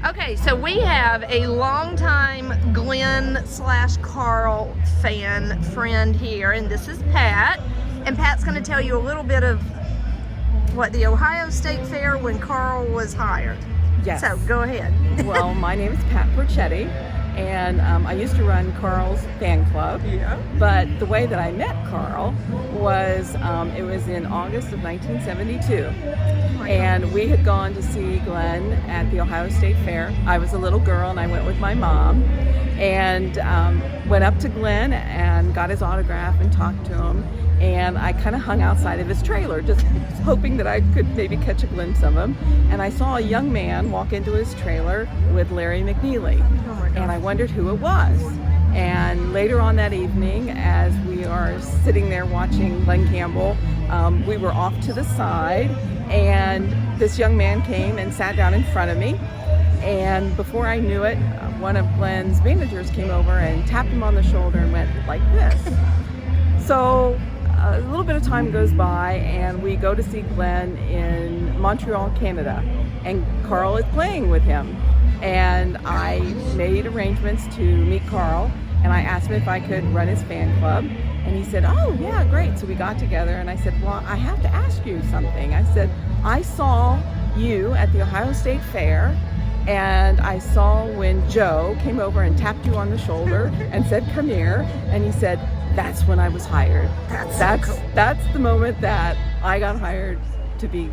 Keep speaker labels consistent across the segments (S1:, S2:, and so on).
S1: Okay, so we have a longtime Glen/Carl friend here, and this is Pat. And Pat's going to tell you a little bit of what the Ohio State Fair when Carl was hired.
S2: Yes.
S1: So go ahead.
S2: Well, my name is Pat Borchetti, and I used to run Carl's fan club.
S1: Yeah.
S2: But the way that I met Carl was it was in August of 1972. And we had gone to see Glen at the Ohio State Fair. I was a little girl and I went with my mom and went up to Glen and got his autograph and talked to him. And I kind of hung outside of his trailer, just hoping that I could maybe catch a glimpse of him. And I saw a young man walk into his trailer with Larry McNeely.
S1: Oh my gosh.
S2: And I wondered who it was. And later on that evening, as we are sitting there watching Glen Campbell, we were off to the side, and this young man came and sat down in front of me. And before I knew it, one of Glen's managers came over and tapped him on the shoulder and went like this. So a little bit of time goes by, and we go to see Glen in Montreal, Canada, and Carl is playing with him. And I made arrangements to meet Carl, and I asked him if I could run his fan club. And he said, oh yeah, great. So we got together, and I said, well, I have to ask you something. I said, I saw you at the Ohio State Fair, and I saw when Joe came over and tapped you on the shoulder and said, come here. And he said, that's when I was hired. That's the moment that I got hired to be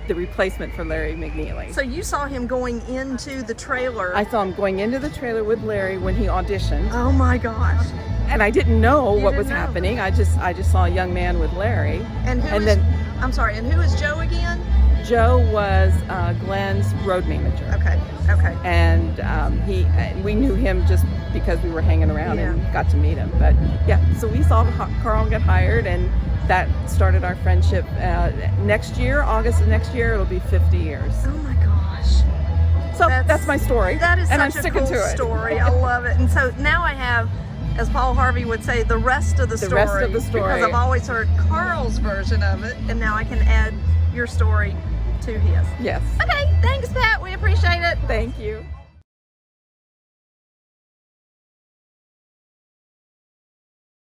S2: the replacement for Larry McNeely.
S1: So you saw him going into the trailer.
S2: I saw him going into the trailer with Larry when he auditioned.
S1: Oh my gosh.
S2: And I didn't know what was
S1: know.
S2: happening. I just saw a young man with Larry.
S1: And I'm sorry, and who is Joe again?
S2: Joe was Glen's road manager.
S1: Okay.
S2: And we knew him just because we were hanging around and got to meet him. But yeah, so we saw Carl get hired, and that started our friendship. Next year, August of next year, it'll be 50 years.
S1: Oh my gosh.
S2: So that's my story.
S1: That is
S2: and I'm
S1: such a
S2: sticking
S1: cool
S2: to it.
S1: story. I love it. And so now I have, as Paul Harvey would say, the rest of the story.
S2: The rest of the story.
S1: Because I've always heard Carl's version of it, and now I can add your story to his.
S2: Yes.
S1: Okay, thanks Pat, we appreciate it.
S2: Thank you.